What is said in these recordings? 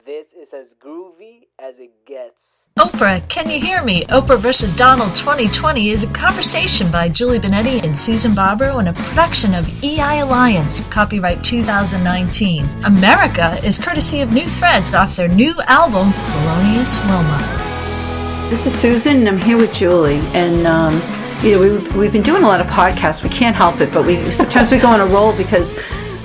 This is as groovy as it gets. Oprah, Can You Hear Me? Oprah vs. Donald 2020 is a conversation by Julie Benetti and Susan Barbaro and a production of EI Alliance, copyright 2019. America is courtesy of New Threads off their new album, Felonious Wilma. This is Susan, and I'm here with Julie. And, we've been doing a lot of podcasts. We can't help it, but sometimes we go on a roll because,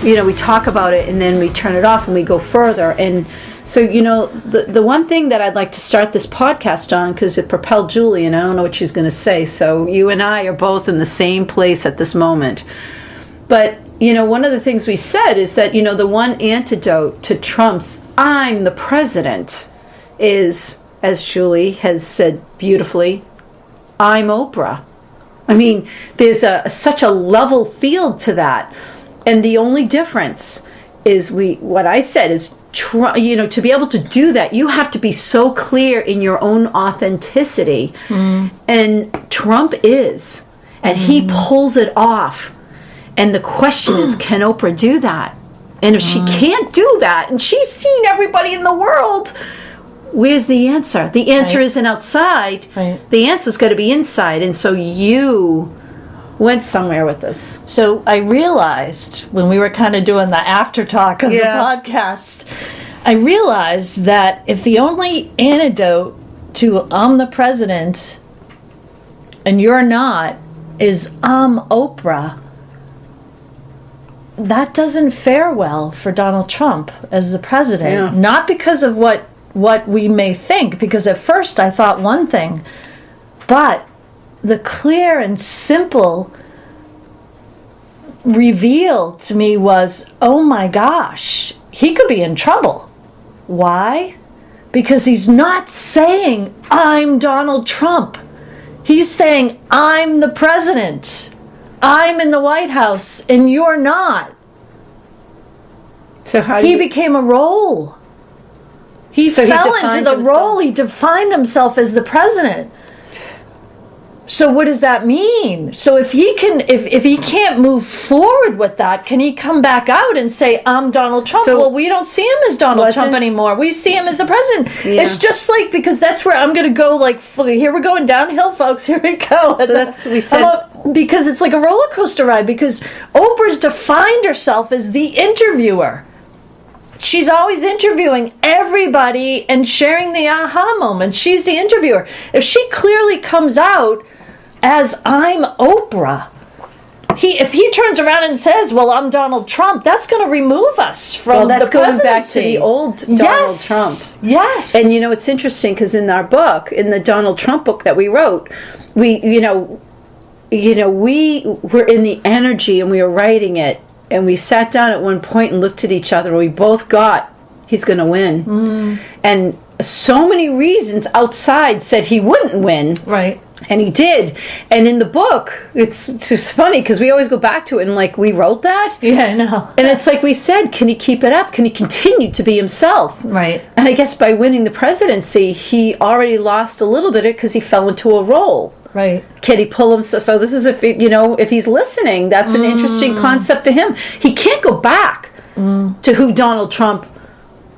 we talk about it and then we turn it off and we go further. And so, the one thing that I'd like to start this podcast on, because it propelled Julie, and I don't know what she's going to say, so you and I are both in the same place at this moment. But, one of the things we said is that, the one antidote to Trump's "I'm the president" is, as Julie has said beautifully, "I'm Oprah." I mean, there's such a level field to that. And the only difference is what I said is, to be able to do that, you have to be so clear in your own authenticity. And Trump is. And he pulls it off. And the question is, can Oprah do that? And if she can't do that, and she's seen everybody in the world, where's the answer? The answer isn't outside. Right. The answer's got to be inside. And so you went somewhere with this. So I realized when we were kind of doing the after talk of the podcast, I realized that if the only antidote to "I'm the president" and you're not is "I'm Oprah," that doesn't fare well for Donald Trump as the president. Yeah. Not because of what we may think, because at first I thought one thing, but the clear and simple reveal to me was, oh my gosh, he could be in trouble. Why? Because he's not saying, "I'm Donald Trump." He's saying, "I'm the president. I'm in the White House and you're not." So how he became a role. He fell into the role. He defined himself as the president. So what does that mean? So if he can't move forward with that, can he come back out and say, "I'm Donald Trump"? So, well, we don't see him as Donald Trump anymore. We see him as the president. Yeah. It's just like, because that's where I'm going to go, like, here we're going downhill, folks. Here we go. That's what we said. Because it's like a roller coaster ride, because Oprah's defined herself as the interviewer. She's always interviewing everybody and sharing the aha moments. She's the interviewer. If she clearly comes out as "I'm Oprah," if he turns around and says, "Well, I'm Donald Trump," that's going to remove us from that's the presidency. Going back to the old Donald Trump. Yes. And it's interesting because in our book, in the Donald Trump book that we wrote, we were in the energy and we were writing it. And we sat down at one point and looked at each other. And we both got, he's going to win. And so many reasons outside said he wouldn't win. Right. And he did. And in the book, it's just funny because we always go back to it and we wrote that. Yeah, I know. And it's like we said, can he keep it up? Can he continue to be himself? Right. And I guess by winning the presidency, he already lost a little bit of it because he fell into a role. Right. Can he pull himself? So this is if he's listening, that's an interesting concept for him. He can't go back to who Donald Trump.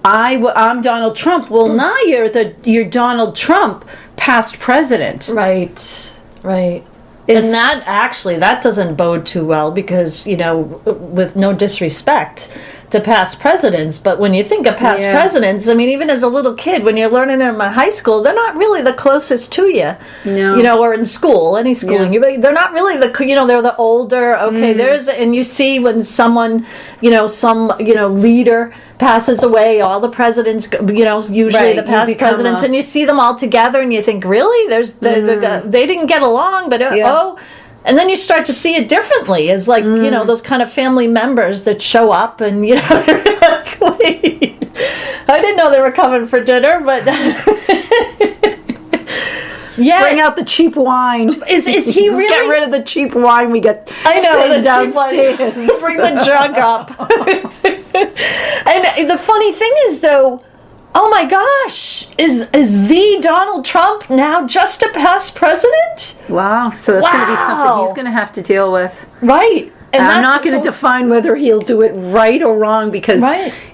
I'm Donald Trump. Well, now you're Donald Trump, past president. Right. Right. And that doesn't bode too well because, with no disrespect to past presidents, but when you think of past presidents, I mean, even as a little kid, when you're learning them in high school, they're not really the closest to you. No. Or in school, any schooling. Yeah. They're not really they're the older, and you see when someone, some leader passes away, all the presidents, usually the past presidents, and you see them all together and you think, really? They didn't get along, but and then you start to see it differently as those kind of family members that show up and, you're like, wait, I didn't know they were coming for dinner, but yeah. Bring out the cheap wine. Is he really? Get rid of the cheap wine we got the downstairs. Bring the jug up. And the funny thing is, though, oh my gosh, is the Donald Trump now just a past president? Wow. So that's going to be something he's going to have to deal with. Right. and I'm not going to define whether he'll do it right or wrong, because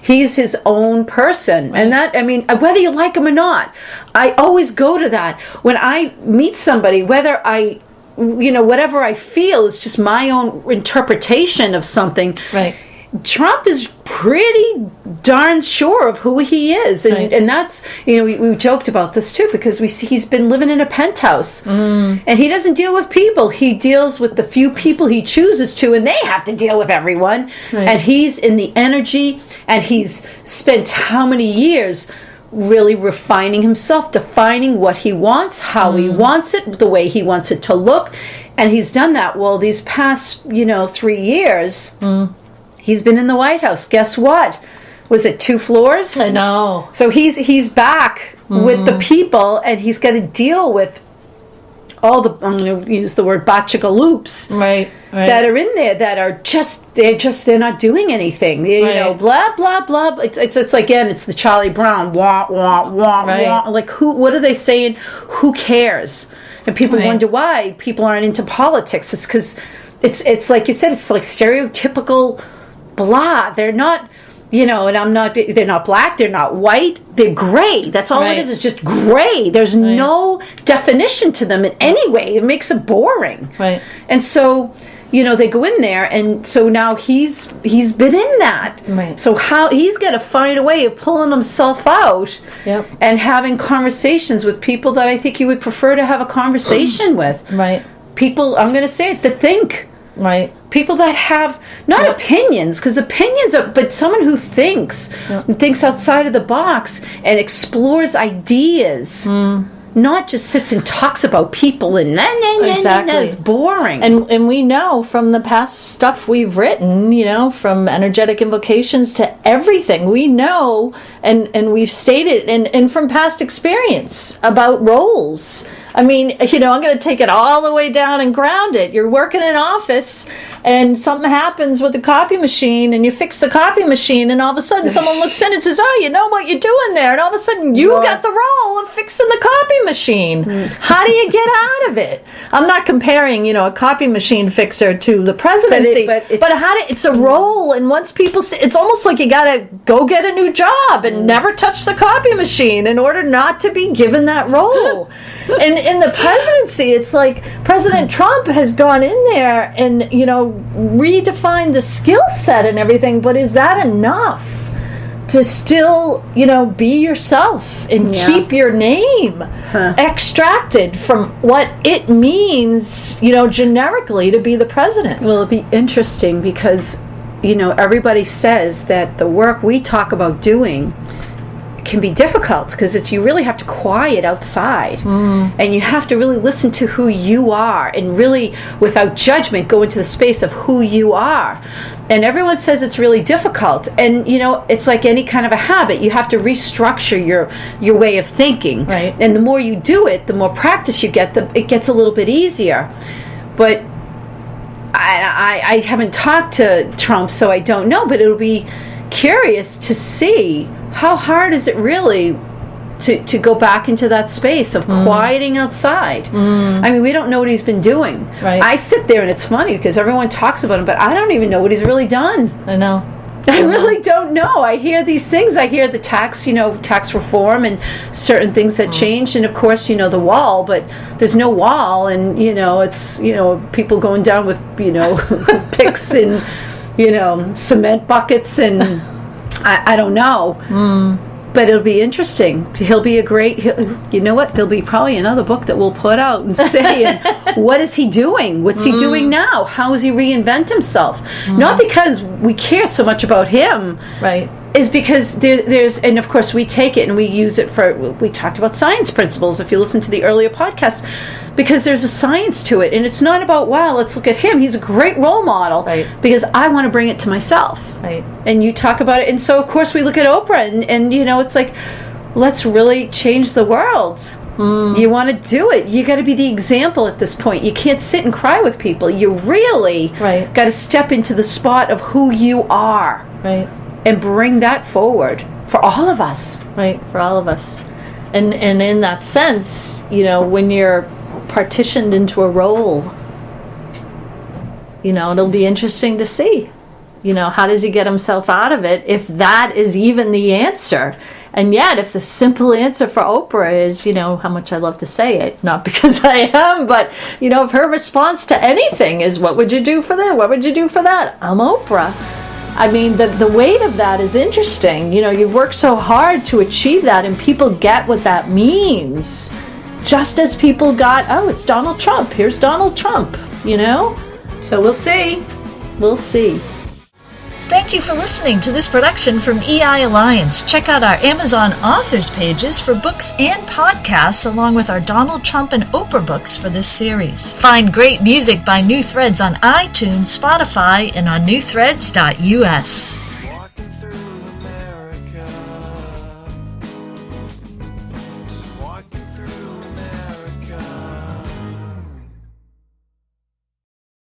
he's his own person. And that, I mean, whether you like him or not, I always go to that. When I meet somebody, whether I, whatever I feel is just my own interpretation of something. Right. Trump is pretty darn sure of who he is, and that's, we joked about this too, because we see he's been living in a penthouse, and he doesn't deal with people. He deals with the few people he chooses to, and they have to deal with everyone. And he's in the energy, and he's spent how many years really refining himself, defining what he wants, how he wants it, the way he wants it to look, and he's done that. Well, these past 3 years. He's been in the White House. Guess what? Was it 2 floors? I know. So he's back with the people, and he's got to deal with all the, I'm going to use the word batchagaloops, that are in there that are they're not doing anything. Blah blah blah. It's again, it's the Charlie Brown wah wah wah wah. Like what are they saying? Who cares? And people wonder why people aren't into politics. It's because it's like you said. It's like stereotypical. Blah, they're not, they're not black, they're not white, they're gray. That's all it is just gray. There's no definition to them in any way. It makes it boring. And so, they go in there, and so now he's been in that. So how he's got to find a way of pulling himself out and having conversations with people that I think he would prefer to have a conversation with. People, I'm going to say it, that think. People that have not opinions, because opinions are, but someone who thinks and thinks outside of the box and explores ideas, not just sits and talks about people and it's boring. And we know from the past stuff we've written, from energetic invocations to everything, we know and we've stated and from past experience about roles. I mean, I'm going to take it all the way down and ground it. You're working in an office, and something happens with the copy machine, and you fix the copy machine, and all of a sudden someone looks in and says, oh, you know what you're doing there? And all of a sudden you got the role of fixing the copy machine. How do you get out of it? I'm not comparing, a copy machine fixer to the presidency, but it's a role, and once people see, it's almost like you got to go get a new job and never touch the copy machine in order not to be given that role. And in the presidency, it's like President Trump has gone in there and, redefined the skill set and everything, but is that enough to still, be yourself and keep your name extracted from what it means, generically to be the president? Well, it'll be interesting because, everybody says that the work we talk about doing can be difficult because you really have to quiet outside and you have to really listen to who you are and really without judgment go into the space of who you are. And everyone says it's really difficult, and it's like any kind of a habit. You have to restructure your way of thinking, and the more you do it, the more practice you get, it gets a little bit easier. But I haven't talked to Trump, so I don't know, but it'll be curious to see how hard is it really to go back into that space of quieting outside. I mean, we don't know what he's been doing. I sit there and it's funny because everyone talks about him, but I don't even know what he's really done. I know. I really don't know. I hear these things. I hear the tax reform and certain things that changed, and of course, the wall, but there's no wall, and it's people going down with picks and cement buckets, and I don't know. But it'll be interesting. He'll be there'll be probably another book that we'll put out and say, what is he doing? What's he doing now? How does he reinvent himself? Not because we care so much about him. Is because there's, and of course we take it and we use it we talked about science principles, if you listen to the earlier podcasts, because there's a science to it, and it's not about, wow, let's look at him, he's a great role model, because I want to bring it to myself. And you talk about it, and so of course we look at Oprah, and it's like, let's really change the world. You want to do it, you got to be the example at this point. You can't sit and cry with people. You really got to step into the spot of who you are, and bring that forward for all of us. For all of us. And in that sense, when you're partitioned into a role, It'll be interesting to see. How does he get himself out of it if that is even the answer? And yet, if the simple answer for Oprah is, how much I love to say it, not because I am, but, if her response to anything is, what would you do for this? What would you do for that? I'm Oprah. I mean, the weight of that is interesting. You've worked so hard to achieve that, and people get what that means. Just as people got, oh, it's Donald Trump. Here's Donald Trump, So we'll see. We'll see. Thank you for listening to this production from EI Alliance. Check out our Amazon authors pages for books and podcasts, along with our Donald Trump and Oprah books for this series. Find great music by New Threads on iTunes, Spotify, and on newthreads.us.